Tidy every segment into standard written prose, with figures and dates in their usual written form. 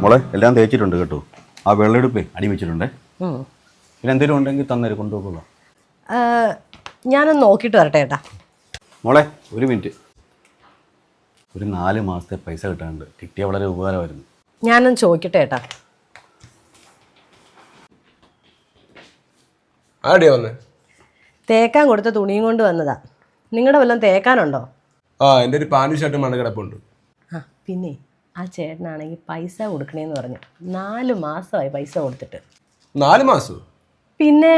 മോളെ എല്ലാം തേച്ചിട്ടുണ്ട് കേട്ടോ. ആ വെള്ളമെടുപ്പേ അടി വെച്ചിട്ടുണ്ടേ. പിന്നെ എന്തെങ്കിലും ഉണ്ടെങ്കിൽ തന്നേര് കൊണ്ടുപോകുള്ളൂ. ഞാനൊന്ന് നോക്കിയിട്ട് വരട്ടെ ഏട്ടാ. മോളെ ഒരു മിനിറ്റ്. ഒരു 4 മാസത്തെ പൈസ കിട്ടാനുണ്ട്. കിട്ടിയ വളരെ ഉപകാരമായിരുന്നു. ഞാനൊന്ന് ചോദിക്കട്ടെ ഏട്ടാ. ആടിയാ വന്നേ? തേക്കാൻ കൊടുത്ത തുണിയും കൊണ്ട് വന്നതാ. നിങ്ങളുടെ വല്ലതും തേക്കാനുണ്ടോ? എൻ്റെ ഒരു പാൻറ് ഷർട്ടും മണ്ണ് കിടപ്പുണ്ട്. പിന്നെ ആ ചേട്ടനാണെങ്കിൽ പൈസ കൊടുക്കണേന്ന് പറഞ്ഞു. 4 മാസമായി പൈസ കൊടുത്തിട്ട്. 4 മാസമോ? പിന്നെ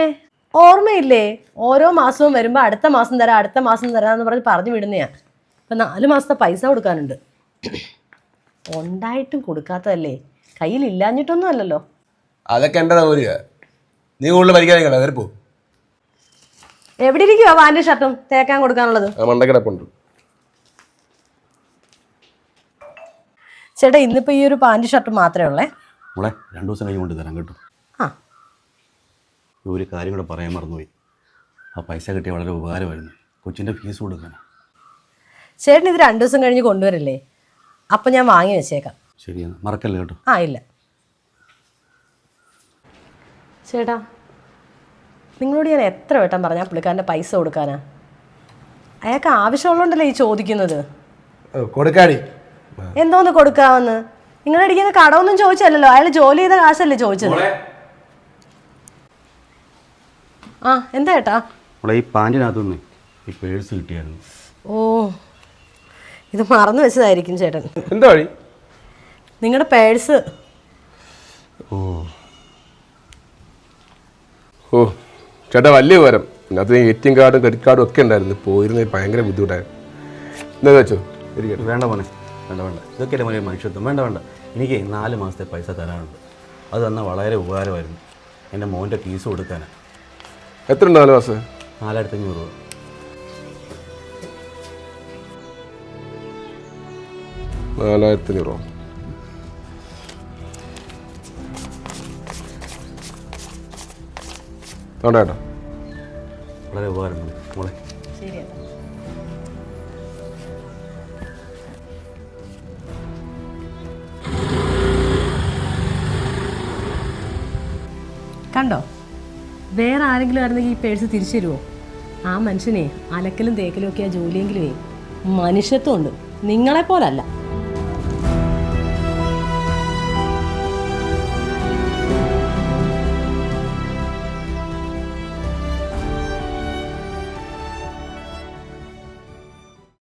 ഓർമ്മയില്ലേ, ഓരോ മാസവും വരുമ്പോൾ അടുത്ത മാസം തരാം അടുത്ത മാസം തരാമെന്ന് പറഞ്ഞു വിടുന്നയാ. ഇപ്പം 4 മാസത്തെ പൈസ കൊടുക്കാനുണ്ട്. ഉണ്ടായിട്ടും കൊടുക്കാത്തതല്ലേ, കയ്യിലില്ലാഞ്ഞിട്ടൊന്നും അല്ലല്ലോ. അതൊക്കെ എൻ്റെ സൗകര്യ. നീ കൂടുതൽ പരിക്കാനിക്കണ്ട, വരപ്പോ. എവിടെ ഇരിക്കുവാ പാൻറ് ഷർട്ടും തേക്കാൻ കൊടുക്കാനുള്ളത്? മണ്ട കിടപ്പുണ്ട്. ചേട്ടാ ഇന്നിപ്പോൾ ഈ ഒരു പാൻറ് ഷർട്ട് മാത്രമേ ഉള്ളേ? മോളെ 2 ദിവസം കഴിഞ്ഞ് കൊണ്ട് തരാം കേട്ടോ. ആ ഒരു കാര്യം കൂടെ പറയാൻ മറന്നുപോയി. ആ പൈസ കിട്ടിയ വളരെ ഉപകാരമായിരുന്നു. കൊച്ചിൻ്റെ ഫീസ് കൊടുക്കാനാണ്. ചേട്ടൻ ഇത് 2 ദിവസം കഴിഞ്ഞ് കൊണ്ടുവരില്ലേ? അപ്പം ഞാൻ വാങ്ങി വെച്ചേക്കാം. ശരിയാണ്, മറക്കല്ലേ കേട്ടോ. ഇല്ല ചേട്ടാ, നിങ്ങളോട് ഞാൻ എത്ര വട്ടം പറഞ്ഞാൽ പുള്ളിക്കാരൻ്റെ പൈസ കൊടുക്കാനാ? അയാൾക്ക് ആവശ്യമുള്ളതുകൊണ്ടല്ലേ ഈ ചോദിക്കുന്നത്. കൊടുക്കാടി. എന്തോന്ന് കൊടുക്കാമെന്ന്? നിങ്ങളടിക്കുന്ന കടമൊന്നും ചോദിച്ചല്ലോ, അയാൾ ജോലി ചെയ്ത കാശല്ലേ ചോദിച്ചത്. എന്താ ചേട്ടാ? മോളെ ഈ പാൻറ്റിനകത്തുനിന്ന് ഈ പേഴ്സ് കിട്ടിയായിരുന്നു. ഓ, ഇത് മറന്നു വെച്ചതായിരിക്കും ചേട്ടൻ. എന്താ വഴി? നിങ്ങളുടെ പേഴ്സ്. ഓ ചേട്ടാ, വലിയ ഉപകാരം. അതിനകത്ത് ATM കാർഡും ക്രെഡിറ്റ് കാർഡും ഒക്കെ ഉണ്ടായിരുന്നു. പോയിരുന്ന ഭയങ്കര ബുദ്ധിമുട്ടായിരുന്നു. എന്താ വെച്ചോ? വേണ്ട മോനെ, വേണ്ട. ഇതൊക്കെയല്ലേ മോനെ മനുഷ്യത്വം. വേണ്ട. എനിക്ക് 4 മാസത്തെ പൈസ തരാനുണ്ട്. അത് തന്നാൽ വളരെ ഉപകാരമായിരുന്നു. എൻ്റെ മോൻ്റെ ഫീസ് കൊടുക്കാനാണ്. എത്ര ഉണ്ട് 4 മാസം? 4500 രൂപ. $4500. വേണ്ട. വളരെ ഉപകാരമുണ്ട് മോളെ. ശരി കണ്ടോ, വേറെ ആരെങ്കിലും ആയിരുന്നെങ്കിൽ ഈ പേഴ്സ് തിരിച്ചു തരുമോ? ആ മനുഷ്യനെ അലക്കലും തേക്കലും ഒക്കെ ആ ജോലിയെങ്കിലുമേ മനുഷ്യത്വം ഉണ്ട്, നിങ്ങളെപ്പോലല്ല.